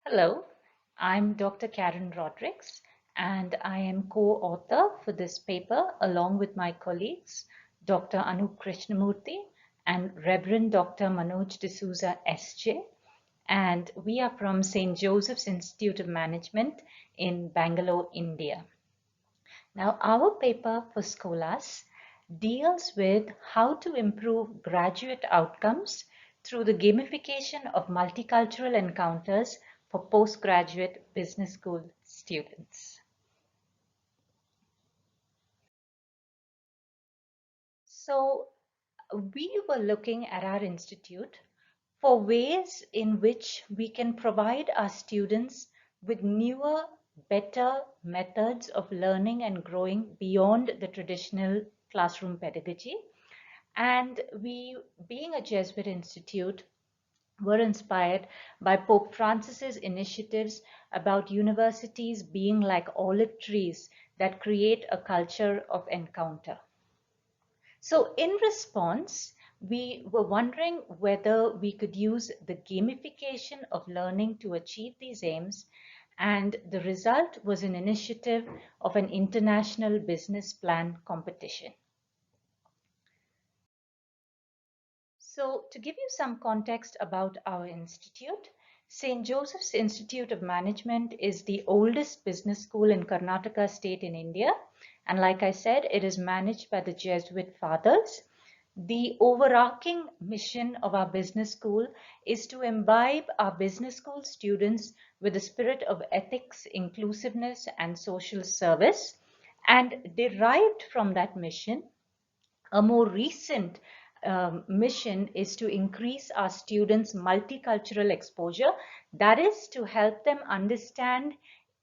Hello, I'm Dr. Caren Rodrigues, and I am co-author for this paper along with my colleagues, Dr. Anup Krishnamurthy and Reverend Dr. Manoj D'Souza SJ, and we are from St. Joseph's Institute of Management in Bangalore, India. Now, our paper for Scholas deals with how to improve graduate outcomes through the gamification of multicultural encounters for postgraduate business school students. So, we were looking at our institute for ways in which we can provide our students with newer, better methods of learning and growing beyond the traditional classroom pedagogy. And we, being a Jesuit institute, were inspired by Pope Francis's initiatives about universities being like olive trees that create a culture of encounter. So in response, we were wondering whether we could use the gamification of learning to achieve these aims, and the result was an initiative of an international business plan competition. So to give you some context about our institute, St. Joseph's Institute of Management is the oldest business school in Karnataka state in India. And like I said, it is managed by the Jesuit fathers. The overarching mission of our business school is to imbibe our business school students with a spirit of ethics, inclusiveness, and social service. And derived from that mission, a more recent mission is to increase our students' multicultural exposure. That is to help them understand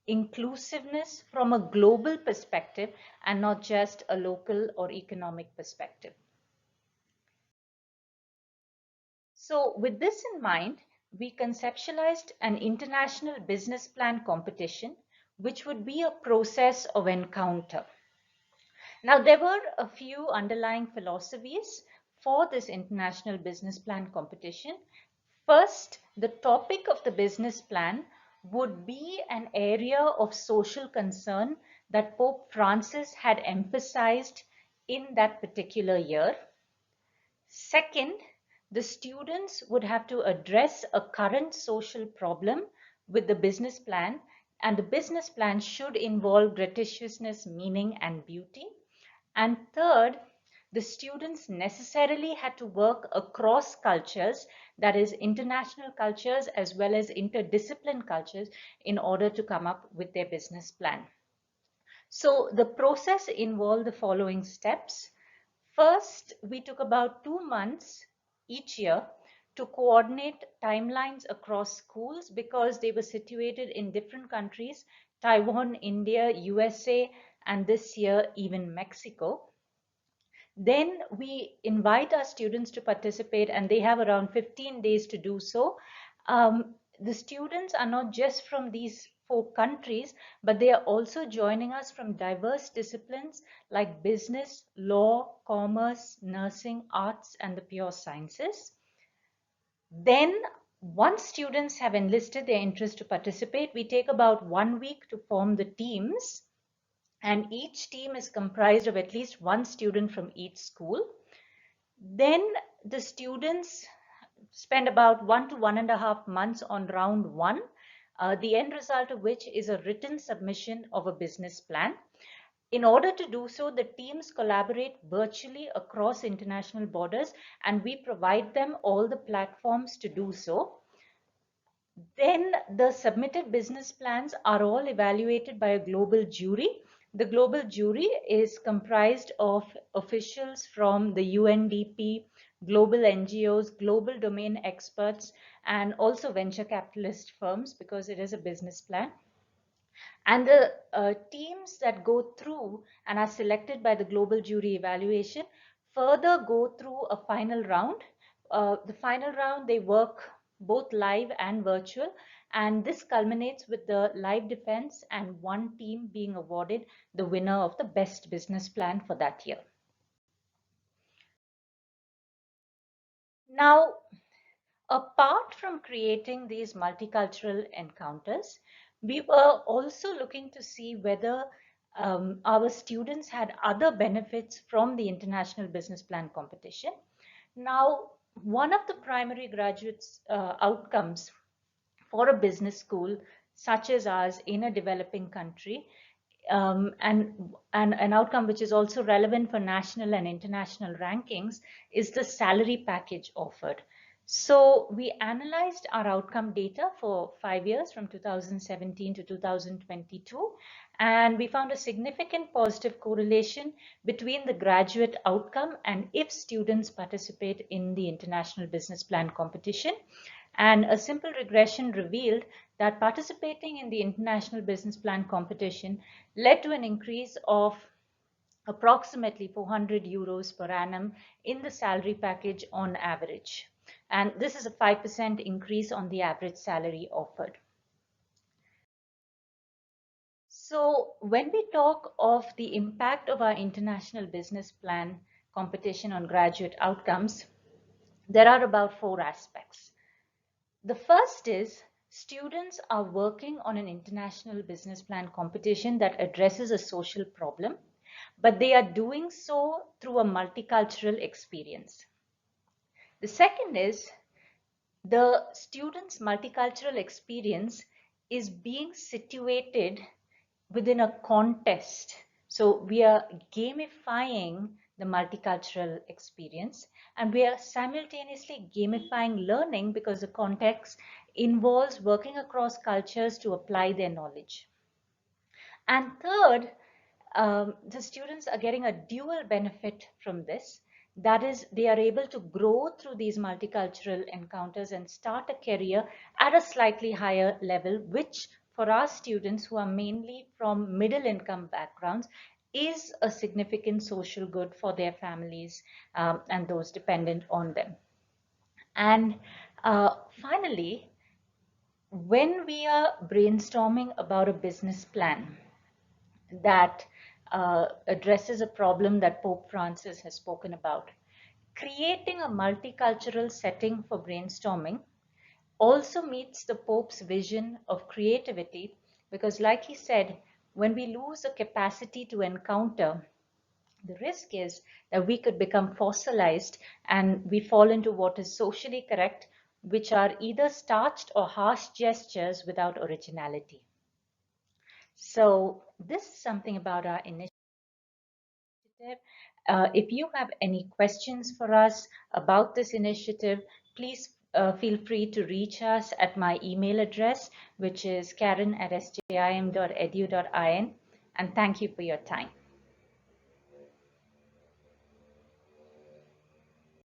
inclusiveness from a global perspective and not just a local or economic perspective. So with this in mind, we conceptualized an international business plan competition, which would be a process of encounter. Now, there were a few underlying philosophies for this international business plan competition. First, the topic of the business plan would be an area of social concern that Pope Francis had emphasized in that particular year. Second, the students would have to address a current social problem with the business plan, and the business plan should involve gratuitousness, meaning, and beauty. And third, the students necessarily had to work across cultures, that is international cultures as well as interdisciplinary cultures, in order to come up with their business plan. So the process involved the following steps. First, we took about 2 months each year to coordinate timelines across schools because they were situated in different countries, Taiwan, India, USA, and this year even Mexico. Then we invite our students to participate, and they have around 15 days to do so. The students are not just from these 4 countries, but they are also joining us from diverse disciplines like business, law, commerce, nursing, arts, and the pure sciences. Then, once students have enlisted their interest to participate, we take about 1 week to form the teams, and each team is comprised of at least one student from each school. Then the students spend about 1 to 1.5 months on round one, the end result of which is a written submission of a business plan. In order to do so, the teams collaborate virtually across international borders, and we provide them all the platforms to do so. Then the submitted business plans are all evaluated by a global jury. The global jury is comprised of officials from the UNDP, global NGOs, global domain experts, and also venture capitalist firms because it is a business plan. And the teams that go through and are selected by the global jury evaluation further go through a final round. The final round, they work both live and virtual, and this culminates with the live defense and one team being awarded the winner of the best business plan for that year. Now, apart from creating these multicultural encounters, we were also looking to see whether our students had other benefits from the International Business Plan competition. Now, one of the primary graduates' outcomes for a business school such as ours in a developing country, and an outcome which is also relevant for national and international rankings, is the salary package offered. So we analyzed our outcome data for 5 years from 2017 to 2022, and we found a significant positive correlation between the graduate outcome and if students participate in the International Business Plan competition. And a simple regression revealed that participating in the International Business Plan competition led to an increase of approximately 400 euros per annum in the salary package on average. And this is a 5% increase on the average salary offered. So when we talk of the impact of our International Business Plan competition on graduate outcomes, there are about 4 aspects. The first is students are working on an International Business Plan competition that addresses a social problem, but they are doing so through a multicultural experience. The second is the students' multicultural experience is being situated within a contest. So we are gamifying the multicultural experience, and we are simultaneously gamifying learning because the context involves working across cultures to apply their knowledge. And third, the students are getting a dual benefit from this. That is, they are able to grow through these multicultural encounters and start a career at a slightly higher level, which for our students who are mainly from middle income backgrounds is a significant social good for their families and those dependent on them. And finally, when we are brainstorming about a business plan that addresses a problem that Pope Francis has spoken about, creating a multicultural setting for brainstorming also meets the Pope's vision of creativity, because like he said, when we lose the capacity to encounter, the risk is that we could become fossilized and we fall into what is socially correct, which are either starched or harsh gestures without originality. So this is something about our initiative. If you have any questions for us about this initiative, please feel free to reach us at my email address, which is karen@sjim.edu.in. And thank you for your time.